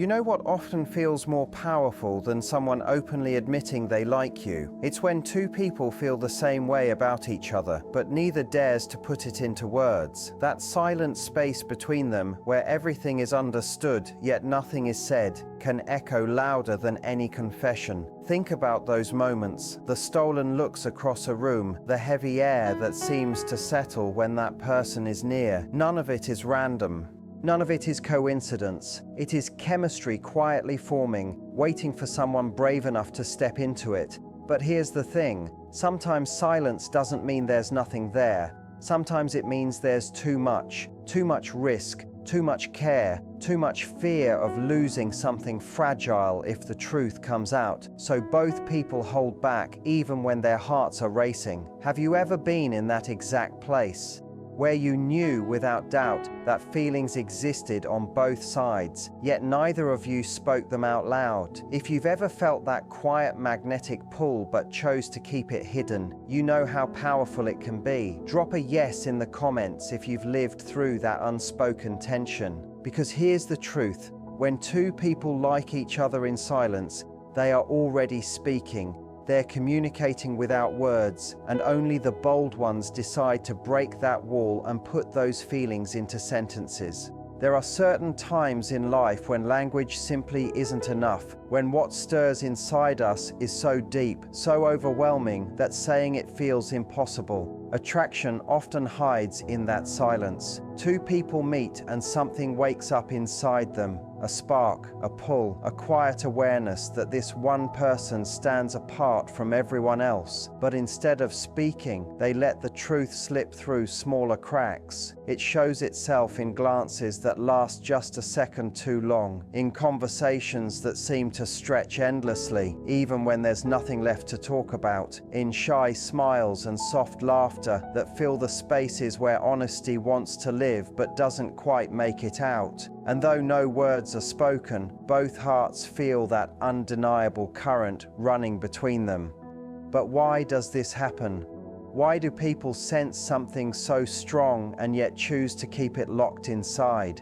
You know what often feels more powerful than someone openly admitting they like you? It's when two people feel the same way about each other, but neither dares to put it into words. That silent space between them, where everything is understood yet nothing is said, can echo louder than any confession. Think about those moments, the stolen looks across a room, the heavy air that seems to settle when that person is near. None of it is random. None of it is coincidence. It is chemistry quietly forming, waiting for someone brave enough to step into it. But here's the thing, sometimes silence doesn't mean there's nothing there. Sometimes it means there's too much risk, too much care, too much fear of losing something fragile if the truth comes out. So both people hold back even when their hearts are racing. Have you ever been in that exact place? Where you knew without doubt that feelings existed on both sides, yet neither of you spoke them out loud. If you've ever felt that quiet magnetic pull but chose to keep it hidden, you know how powerful it can be. Drop a yes in the comments if you've lived through that unspoken tension. Because here's the truth, when two people like each other in silence, they are already speaking. They're communicating without words, and only the bold ones decide to break that wall and put those feelings into sentences. There are certain times in life when language simply isn't enough, when what stirs inside us is so deep, so overwhelming that saying it feels impossible. Attraction often hides in that silence. Two people meet and something wakes up inside them. A spark, a pull, a quiet awareness that this one person stands apart from everyone else. But instead of speaking, they let the truth slip through smaller cracks. It shows itself in glances that last just a second too long, in conversations that seem to stretch endlessly, even when there's nothing left to talk about, in shy smiles and soft laughter that fill the spaces where honesty wants to live but doesn't quite make it out. And though no words are spoken, both hearts feel that undeniable current running between them. But why does this happen? Why do people sense something so strong and yet choose to keep it locked inside?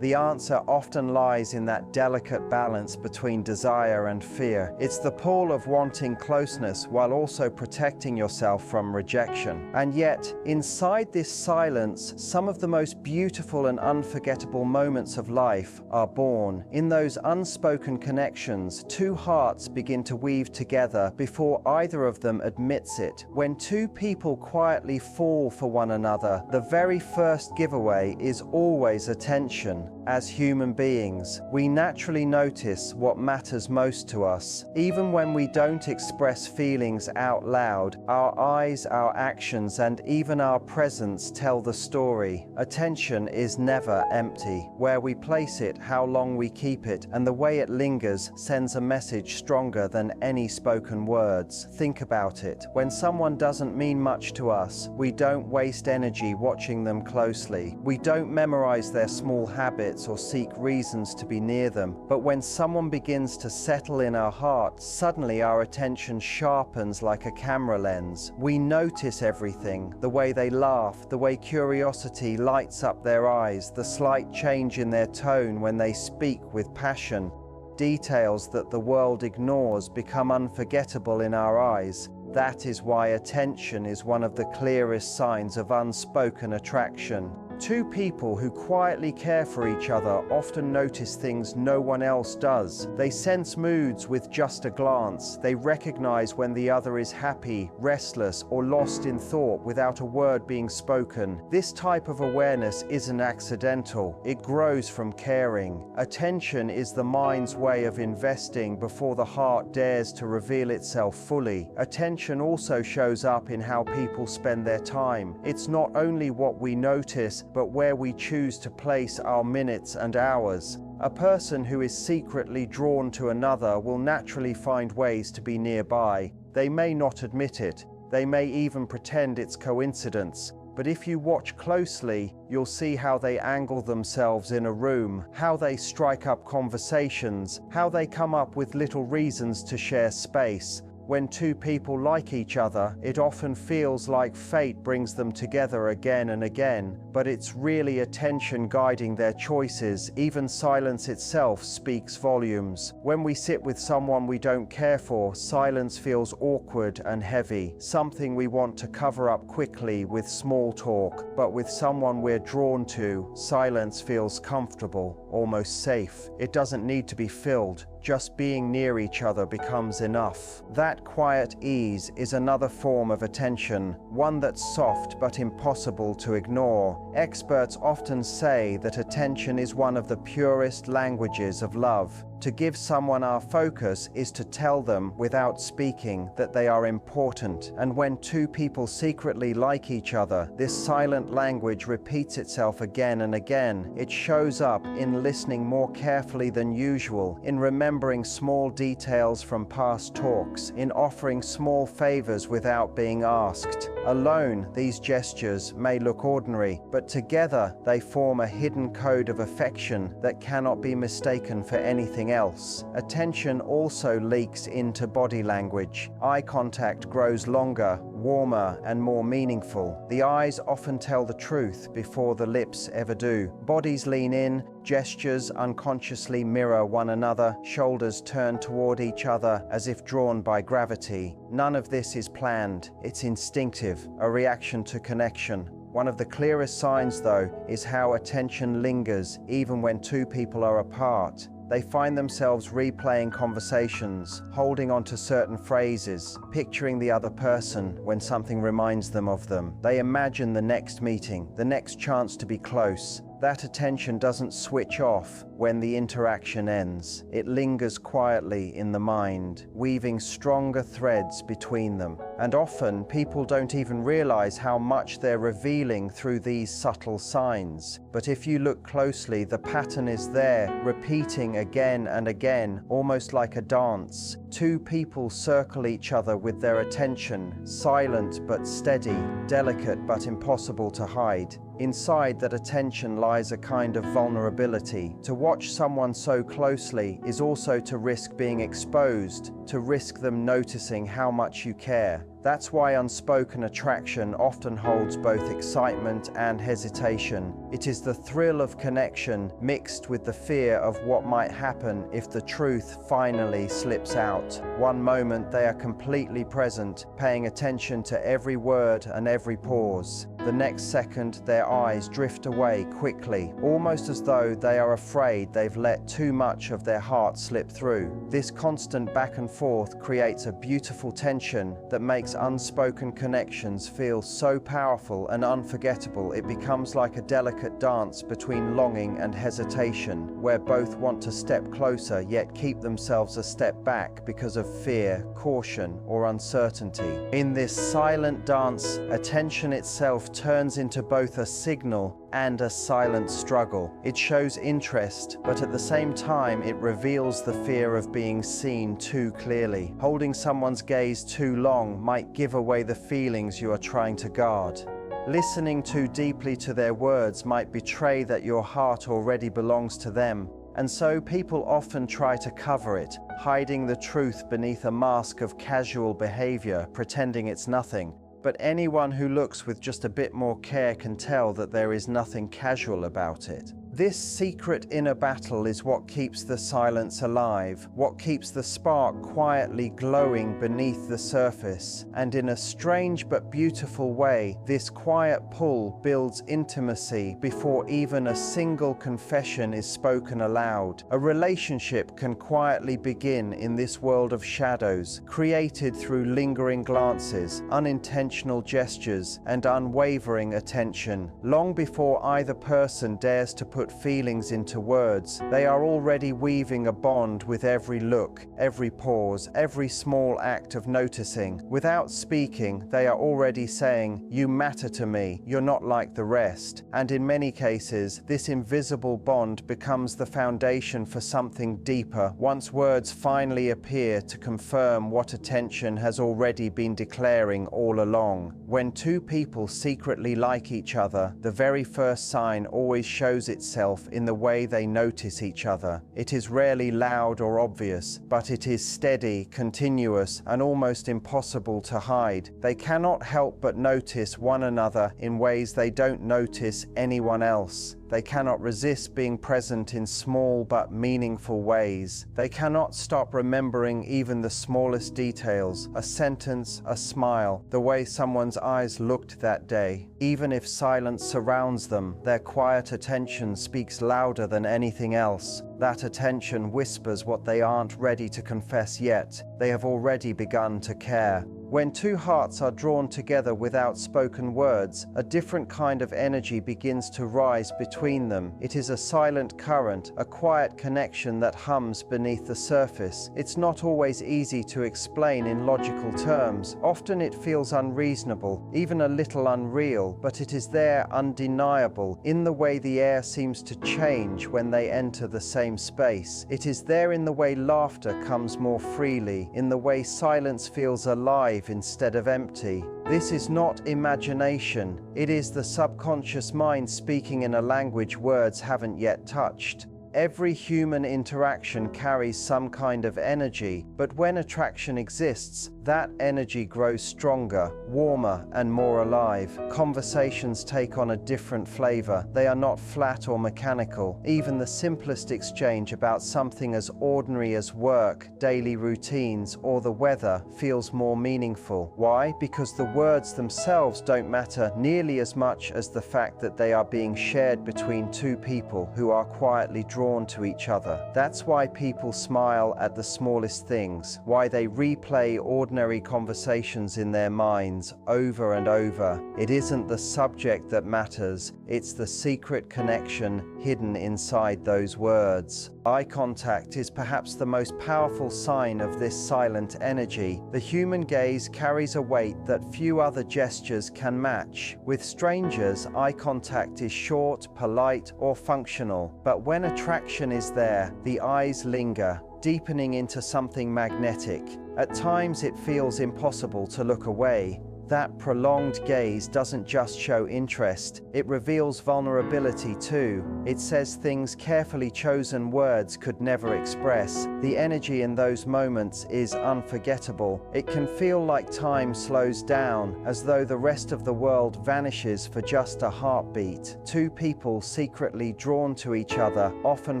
The answer often lies in that delicate balance between desire and fear. It's the pull of wanting closeness while also protecting yourself from rejection. And yet, inside this silence, some of the most beautiful and unforgettable moments of life are born. In those unspoken connections, two hearts begin to weave together before either of them admits it. When two people quietly fall for one another, the very first giveaway is always attention. As human beings, we naturally notice what matters most to us. Even when we don't express feelings out loud, our eyes, our actions, and even our presence tell the story. Attention is never empty. Where we place it, how long we keep it, and the way it lingers sends a message stronger than any spoken words. Think about it. When someone doesn't mean much to us, we don't waste energy watching them closely. We don't memorize their small habits or seek reasons to be near them. But when someone begins to settle in our hearts, suddenly our attention sharpens like a camera lens. We notice everything, the way they laugh, the way curiosity lights up their eyes, the slight change in their tone when they speak with passion. Details that the world ignores become unforgettable in our eyes. That is why attention is one of the clearest signs of unspoken attraction. Two people who quietly care for each other often notice things no one else does. They sense moods with just a glance. They recognize when the other is happy, restless, or lost in thought without a word being spoken. This type of awareness isn't accidental. It grows from caring. Attention is the mind's way of investing before the heart dares to reveal itself fully. Attention also shows up in how people spend their time. It's not only what we notice, but where we choose to place our minutes and hours. A person who is secretly drawn to another will naturally find ways to be nearby. They may not admit it. They may even pretend it's coincidence. But if you watch closely, you'll see how they angle themselves in a room, how they strike up conversations, how they come up with little reasons to share space. When two people like each other, it often feels like fate brings them together again and again, but it's really attention guiding their choices. Even silence itself speaks volumes. When we sit with someone we don't care for, silence feels awkward and heavy, something we want to cover up quickly with small talk. But with someone we're drawn to, silence feels comfortable, almost safe. It doesn't need to be filled. Just being near each other becomes enough. That quiet ease is another form of attention, one that's soft but impossible to ignore. Experts often say that attention is one of the purest languages of love. To give someone our focus is to tell them, without speaking, that they are important. And when two people secretly like each other, this silent language repeats itself again and again. It shows up in listening more carefully than usual, in remembering small details from past talks, in offering small favors without being asked. Alone, these gestures may look ordinary, but together they form a hidden code of affection that cannot be mistaken for anything else. Attention also leaks into body language. Eye contact grows longer, warmer, and more meaningful. The eyes often tell the truth before the lips ever do. Bodies lean in, gestures unconsciously mirror one another, shoulders turn toward each other as if drawn by gravity. None of this is planned, it's instinctive, a reaction to connection. One of the clearest signs, though, is how attention lingers even when two people are apart. They find themselves replaying conversations, holding on to certain phrases, picturing the other person when something reminds them of them. They imagine the next meeting, the next chance to be close. That attention doesn't switch off when the interaction ends. It lingers quietly in the mind, weaving stronger threads between them. And often, people don't even realize how much they're revealing through these subtle signs. But if you look closely, the pattern is there, repeating again and again, almost like a dance. Two people circle each other with their attention, silent but steady, delicate but impossible to hide. Inside that attention lies a kind of vulnerability. To watch someone so closely is also to risk being exposed, to risk them noticing how much you care. That's why unspoken attraction often holds both excitement and hesitation. It is the thrill of connection mixed with the fear of what might happen if the truth finally slips out. One moment they are completely present, paying attention to every word and every pause. The next second, their eyes drift away quickly, almost as though they are afraid they've let too much of their heart slip through. This constant back and forth creates a beautiful tension that makes unspoken connections feel so powerful and unforgettable. It becomes like a delicate dance between longing and hesitation, where both want to step closer yet keep themselves a step back because of fear, caution, or uncertainty. In this silent dance, attention itself turns into both a signal and a silent struggle. It shows interest, but at the same time it reveals the fear of being seen too clearly. Holding someone's gaze too long might give away the feelings you are trying to guard. Listening too deeply to their words might betray that your heart already belongs to them. And so people often try to cover it, hiding the truth beneath a mask of casual behavior, pretending it's nothing. But anyone who looks with just a bit more care can tell that there is nothing casual about it. This secret inner battle is what keeps the silence alive, what keeps the spark quietly glowing beneath the surface. And in a strange but beautiful way, this quiet pull builds intimacy before even a single confession is spoken aloud. A relationship can quietly begin in this world of shadows, created through lingering glances, unintentional gestures, and unwavering attention. Long before either person dares to put feelings into words, they are already weaving a bond with every look, every pause, every small act of noticing. Without speaking, they are already saying, "You matter to me, you're not like the rest." And in many cases, this invisible bond becomes the foundation for something deeper, once words finally appear to confirm what attention has already been declaring all along. When two people secretly like each other, the very first sign always shows itself itself in the way they notice each other. It is rarely loud or obvious, but it is steady, continuous, and almost impossible to hide. They cannot help but notice one another in ways they don't notice anyone else. They cannot resist being present in small but meaningful ways. They cannot stop remembering even the smallest details, a sentence, a smile, the way someone's eyes looked that day. Even if silence surrounds them, their quiet attention speaks louder than anything else. That attention whispers what they aren't ready to confess yet. They have already begun to care. When two hearts are drawn together without spoken words, a different kind of energy begins to rise between them. It is a silent current, a quiet connection that hums beneath the surface. It's not always easy to explain in logical terms. Often it feels unreasonable, even a little unreal, but it is there, undeniable, in the way the air seems to change when they enter the same space. It is there in the way laughter comes more freely, in the way silence feels alive instead of empty. This is not imagination. It is the subconscious mind speaking in a language words haven't yet touched. Every human interaction carries some kind of energy, but when attraction exists, that energy grows stronger, warmer, and more alive. Conversations take on a different flavor. They are not flat or mechanical. Even the simplest exchange about something as ordinary as work, daily routines, or the weather feels more meaningful. Why? Because the words themselves don't matter nearly as much as the fact that they are being shared between two people who are quietly drawn to each other. That's why people smile at the smallest things, why they replay ordinary conversations in their minds over and over. It isn't the subject that matters, it's the secret connection hidden inside those words. Eye contact is perhaps the most powerful sign of this silent energy. The human gaze carries a weight that few other gestures can match. With strangers, eye contact is short, polite, or functional. But when attraction is there, the eyes linger, deepening into something magnetic. At times it feels impossible to look away. That prolonged gaze doesn't just show interest, it reveals vulnerability too. It says things carefully chosen words could never express. The energy in those moments is unforgettable. It can feel like time slows down, as though the rest of the world vanishes for just a heartbeat. Two people secretly drawn to each other often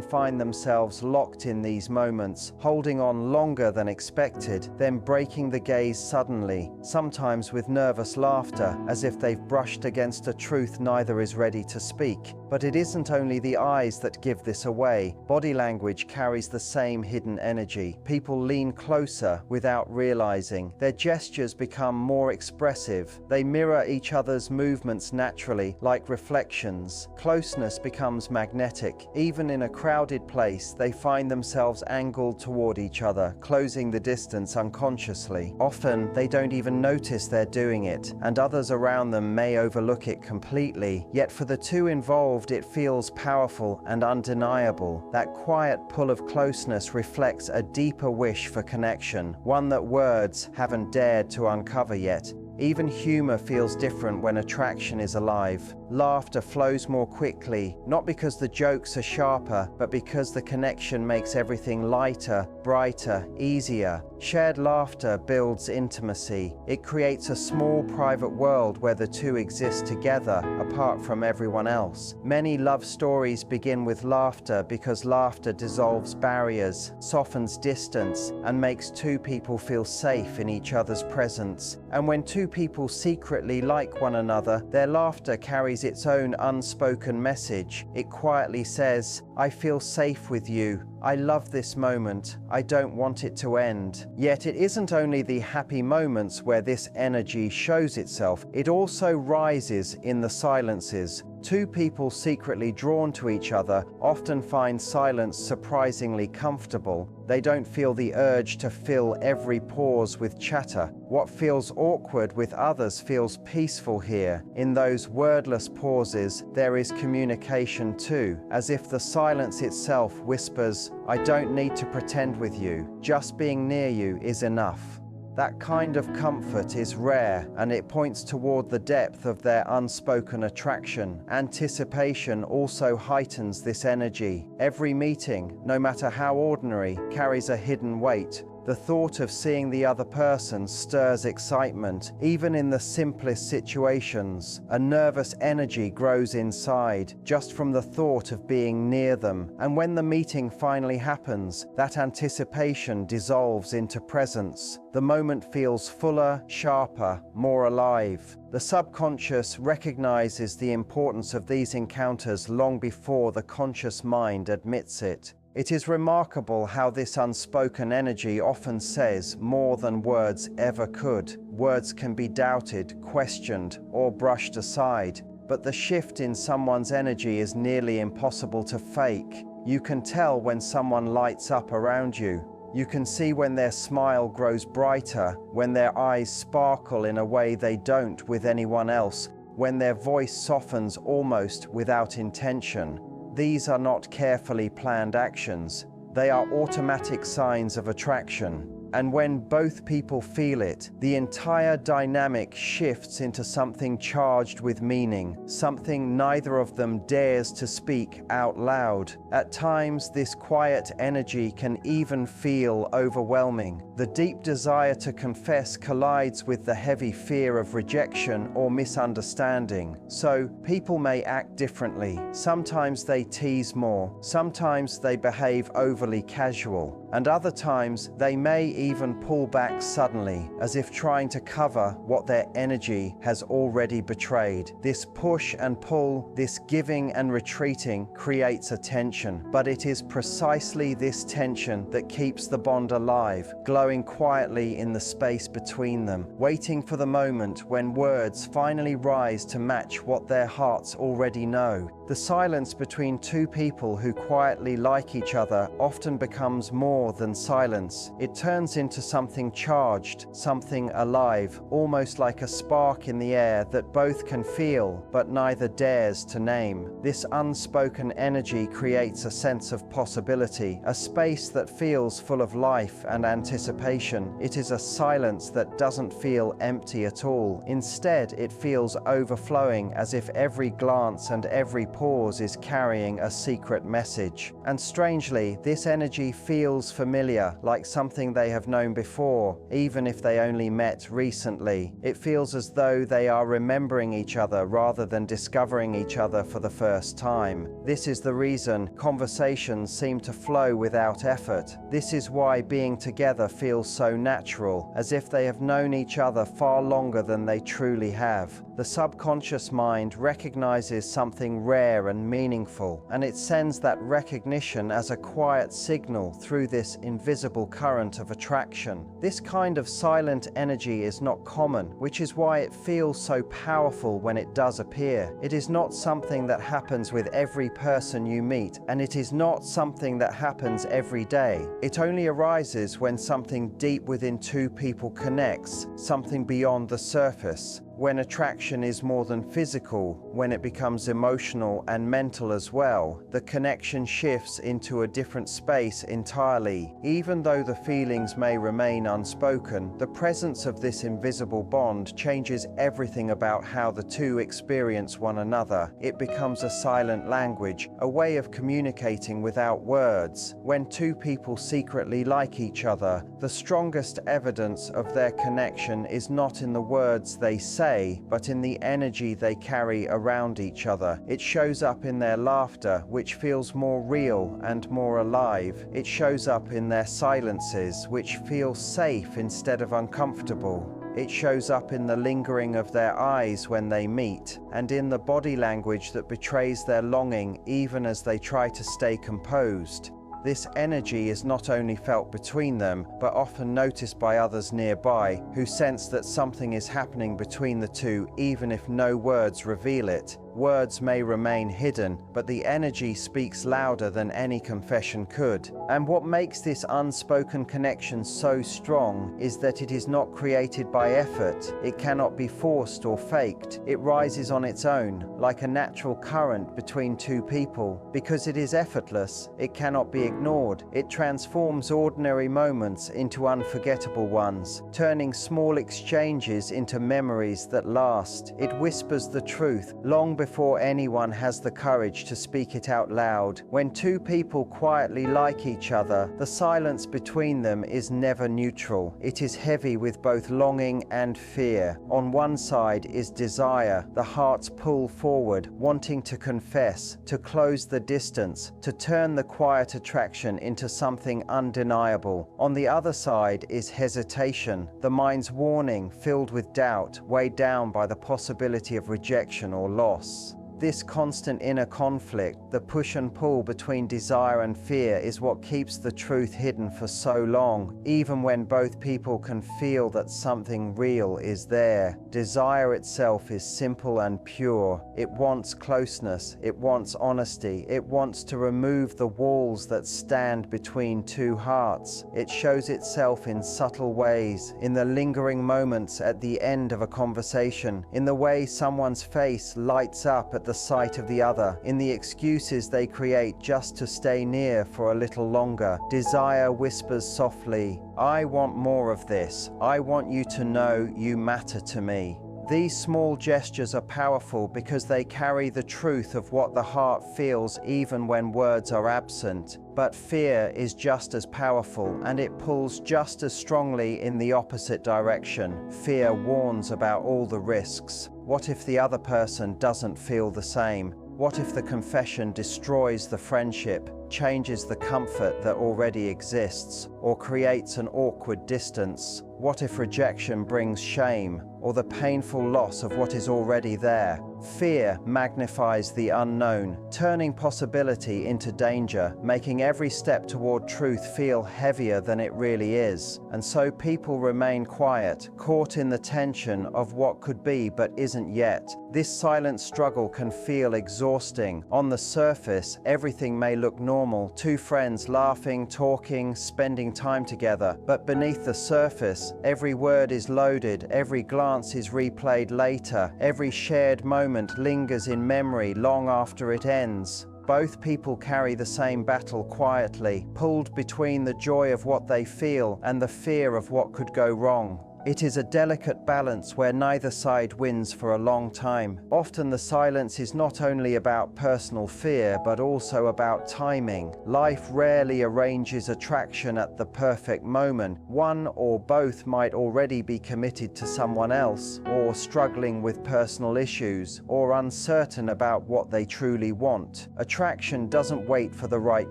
find themselves locked in these moments, holding on longer than expected, then breaking the gaze suddenly, sometimes with nervous laughter, as if they've brushed against a truth neither is ready to speak. But it isn't only the eyes that give this away. Body language carries the same hidden energy. People lean closer without realizing. Their gestures become more expressive. They mirror each other's movements naturally, like reflections. Closeness becomes magnetic. Even in a crowded place, they find themselves angled toward each other, closing the distance unconsciously. Often, they don't even notice they're doing it, and others around them may overlook it completely. Yet for the two involved, it feels powerful and undeniable. That quiet pull of closeness reflects a deeper wish for connection, one that words haven't dared to uncover yet. Even humor feels different when attraction is alive. Laughter flows more quickly, not because the jokes are sharper, but because the connection makes everything lighter, brighter, easier. Shared laughter builds intimacy. It creates a small private world where the two exist together, apart from everyone else. Many love stories begin with laughter because laughter dissolves barriers, softens distance, and makes two people feel safe in each other's presence. And when two people secretly like one another, their laughter carries its own unspoken message. It quietly says, "I feel safe with you. I love this moment. I don't want it to end." Yet it isn't only the happy moments where this energy shows itself, it also rises in the silences. Two people secretly drawn to each other often find silence surprisingly comfortable. They don't feel the urge to fill every pause with chatter. What feels awkward with others feels peaceful here. In those wordless pauses, there is communication too, as if the silence itself whispers, "I don't need to pretend with you. Just being near you is enough." That kind of comfort is rare, and it points toward the depth of their unspoken attraction. Anticipation also heightens this energy. Every meeting, no matter how ordinary, carries a hidden weight. The thought of seeing the other person stirs excitement. Even in the simplest situations, a nervous energy grows inside, just from the thought of being near them. And when the meeting finally happens, that anticipation dissolves into presence. The moment feels fuller, sharper, more alive. The subconscious recognizes the importance of these encounters long before the conscious mind admits it. It is remarkable how this unspoken energy often says more than words ever could. Words can be doubted, questioned, or brushed aside, but the shift in someone's energy is nearly impossible to fake. You can tell when someone lights up around you. You can see when their smile grows brighter, when their eyes sparkle in a way they don't with anyone else, when their voice softens almost without intention. These are not carefully planned actions. They are automatic signs of attraction. And when both people feel it, the entire dynamic shifts into something charged with meaning, something neither of them dares to speak out loud. At times, this quiet energy can even feel overwhelming. The deep desire to confess collides with the heavy fear of rejection or misunderstanding. So, people may act differently. Sometimes they tease more, sometimes they behave overly casual, and other times they may even pull back suddenly, as if trying to cover what their energy has already betrayed. This push and pull, this giving and retreating creates a tension, but it is precisely this tension that keeps the bond alive, glowing quietly in the space between them, waiting for the moment when words finally rise to match what their hearts already know. The silence between two people who quietly like each other often becomes more than silence. It turns into something charged, something alive, almost like a spark in the air that both can feel but neither dares to name. This unspoken energy creates a sense of possibility, a space that feels full of life and anticipation. It is a silence that doesn't feel empty at all. Instead, it feels overflowing, as if every glance and every pause is carrying a secret message. And strangely, this energy feels familiar, like something they have known before, even if they only met recently. It feels as though they are remembering each other rather than discovering each other for the first time. This is the reason conversations seem to flow without effort. This is why being together feels so natural, as if they have known each other far longer than they truly have. The subconscious mind recognizes something rare and meaningful, and it sends that recognition as a quiet signal through this invisible current of attraction. This kind of silent energy is not common, which is why it feels so powerful when it does appear. It is not something that happens with every person you meet, and it is not something that happens every day. It only arises when something deep within two people connects, something beyond the surface. When attraction is more than physical, when it becomes emotional and mental as well, the connection shifts into a different space entirely. Even though the feelings may remain unspoken, the presence of this invisible bond changes everything about how the two experience one another. It becomes a silent language, a way of communicating without words. When two people secretly like each other, the strongest evidence of their connection is not in the words they say, but in the energy they carry around each other. It shows up in their laughter, which feels more real and more alive. It shows up in their silences, which feel safe instead of uncomfortable. It shows up in the lingering of their eyes when they meet, and in the body language that betrays their longing even as they try to stay composed. This energy is not only felt between them, but often noticed by others nearby, who sense that something is happening between the two even if no words reveal it. Words may remain hidden, but the energy speaks louder than any confession could. And what makes this unspoken connection so strong is that it is not created by effort. It cannot be forced or faked. It rises on its own, like a natural current between two people. Because it is effortless, it cannot be ignored. It transforms ordinary moments into unforgettable ones, turning small exchanges into memories that last. It whispers the truth long before anyone has the courage to speak it out loud. When two people quietly like each other, the silence between them is never neutral. It is heavy with both longing and fear. On one side is desire, the heart's pull forward, wanting to confess, to close the distance, to turn the quiet attraction into something undeniable. On the other side is hesitation, the mind's warning filled with doubt, weighed down by the possibility of rejection or loss. This constant inner conflict, the push and pull between desire and fear, is what keeps the truth hidden for so long, even when both people can feel that something real is there. Desire itself is simple and pure. It wants closeness, it wants honesty, it wants to remove the walls that stand between two hearts. It shows itself in subtle ways, in the lingering moments at the end of a conversation, in the way someone's face lights up at the sight of the other, in the excuses they create just to stay near for a little longer. Desire whispers softly, "I want more of this. I want you to know you matter to me." These small gestures are powerful because they carry the truth of what the heart feels even when words are absent. But fear is just as powerful, and it pulls just as strongly in the opposite direction. Fear warns about all the risks. What if the other person doesn't feel the same? What if the confession destroys the friendship, changes the comfort that already exists, or creates an awkward distance? What if rejection brings shame, or the painful loss of what is already there? Fear magnifies the unknown, turning possibility into danger, making every step toward truth feel heavier than it really is. And so people remain quiet, caught in the tension of what could be but isn't yet. This silent struggle can feel exhausting. On the surface, everything may look normal, two friends laughing, talking, spending time together. But beneath the surface, every word is loaded, every glance is replayed later, every shared moment lingers in memory long after it ends. Both people carry the same battle quietly, pulled between the joy of what they feel and the fear of what could go wrong. It is a delicate balance where neither side wins for a long time. Often the silence is not only about personal fear, but also about timing. Life rarely arranges attraction at the perfect moment. One or both might already be committed to someone else, or struggling with personal issues, or uncertain about what they truly want. Attraction doesn't wait for the right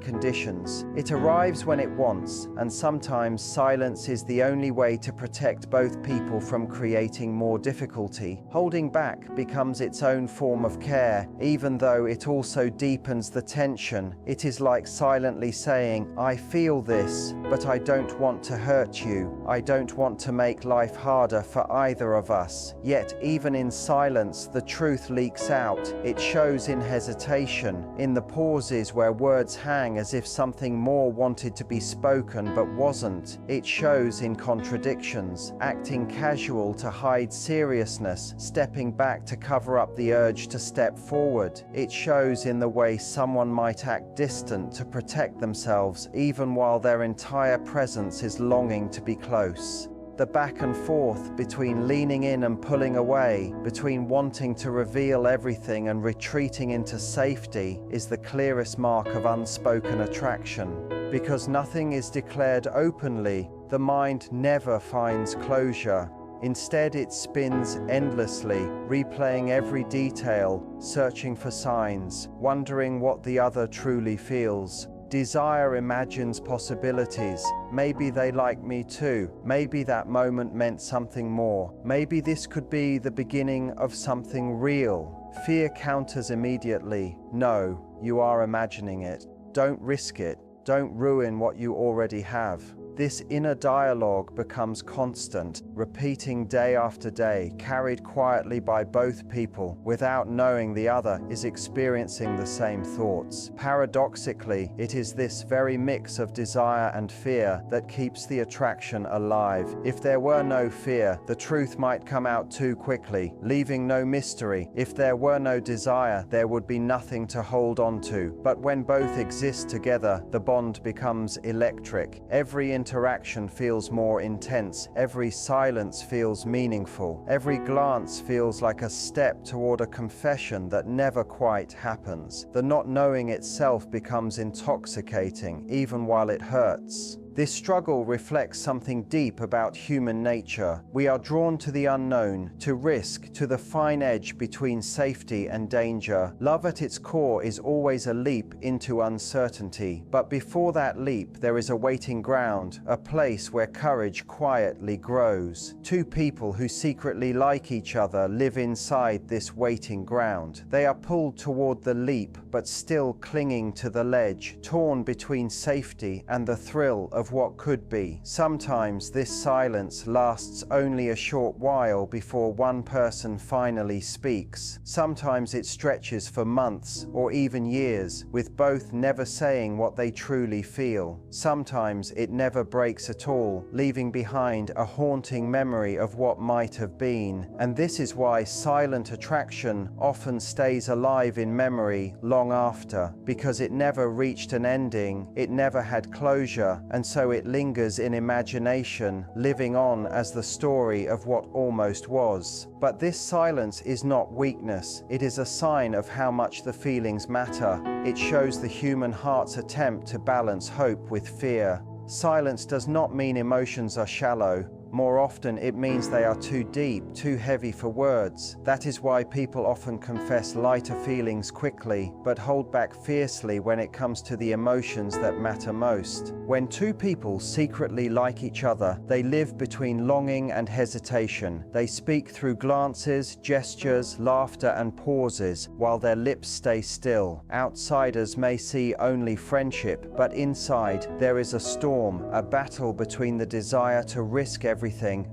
conditions. It arrives when it wants, and sometimes silence is the only way to protect both people from creating more difficulty. Holding back becomes its own form of care, even though it also deepens the tension. It is like silently saying, "I feel this, but I don't want to hurt you. I don't want to make life harder for either of us." Yet even in silence, the truth leaks out. It shows in hesitation, in the pauses where words hang as if something more wanted to be spoken but wasn't. It shows in contradictions, acting casual to hide seriousness, stepping back to cover up the urge to step forward. It shows in the way someone might act distant to protect themselves, even while their entire presence is longing to be close. The back and forth between leaning in and pulling away, between wanting to reveal everything and retreating into safety, is the clearest mark of unspoken attraction. Because nothing is declared openly, the mind never finds closure. Instead, it spins endlessly, replaying every detail, searching for signs, wondering what the other truly feels. Desire imagines possibilities. Maybe they like me too. Maybe that moment meant something more. Maybe this could be the beginning of something real. Fear counters immediately. No, you are imagining it. Don't risk it. Don't ruin what you already have. This inner dialogue becomes constant, repeating day after day, carried quietly by both people without knowing the other is experiencing the same thoughts. Paradoxically, it is this very mix of desire and fear that keeps the attraction alive. If there were no fear, the truth might come out too quickly, leaving no mystery. If there were no desire, there would be nothing to hold on to. But when both exist together, the bond becomes electric. Every interaction feels more intense. Every silence feels meaningful. Every glance feels like a step toward a confession that never quite happens. The not knowing itself becomes intoxicating, even while it hurts. This struggle reflects something deep about human nature. We are drawn to the unknown, to risk, to the fine edge between safety and danger. Love at its core is always a leap into uncertainty. But before that leap, there is a waiting ground, a place where courage quietly grows. Two people who secretly like each other live inside this waiting ground. They are pulled toward the leap, but still clinging to the ledge, torn between safety and the thrill of what could be. Sometimes this silence lasts only a short while before one person finally speaks. Sometimes it stretches for months or even years, with both never saying what they truly feel. Sometimes it never breaks at all, leaving behind a haunting memory of what might have been. And this is why silent attraction often stays alive in memory long after, because it never reached an ending, it never had closure, and so it lingers in imagination, living on as the story of what almost was. But this silence is not weakness. It is a sign of how much the feelings matter. It shows the human heart's attempt to balance hope with fear. Silence does not mean emotions are shallow. More often, it means they are too deep, too heavy for words. That is why people often confess lighter feelings quickly, but hold back fiercely when it comes to the emotions that matter most. When two people secretly like each other, they live between longing and hesitation. They speak through glances, gestures, laughter, and pauses, while their lips stay still. Outsiders may see only friendship, but inside, there is a storm, a battle between the desire to risk everything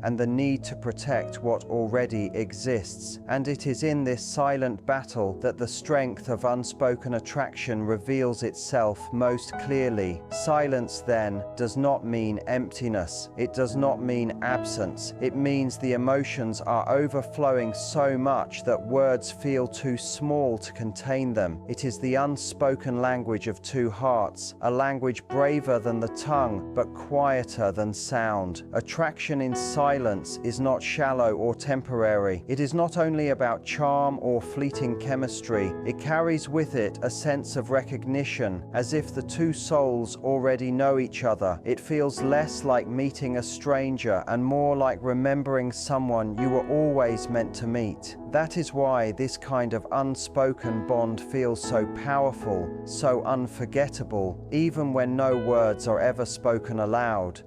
and the need to protect what already exists. And it is in this silent battle that the strength of unspoken attraction reveals itself most clearly. Silence, then, does not mean emptiness. It does not mean absence. It means the emotions are overflowing so much that words feel too small to contain them. It is the unspoken language of two hearts, a language braver than the tongue, but quieter than sound. Attraction in silence is not shallow or temporary. It is not only about charm or fleeting chemistry. It carries with it a sense of recognition, as if the two souls already know each other. It feels less like meeting a stranger and more like remembering someone you were always meant to meet. That is why this kind of unspoken bond feels so powerful, so unforgettable, even when no words are ever spoken aloud.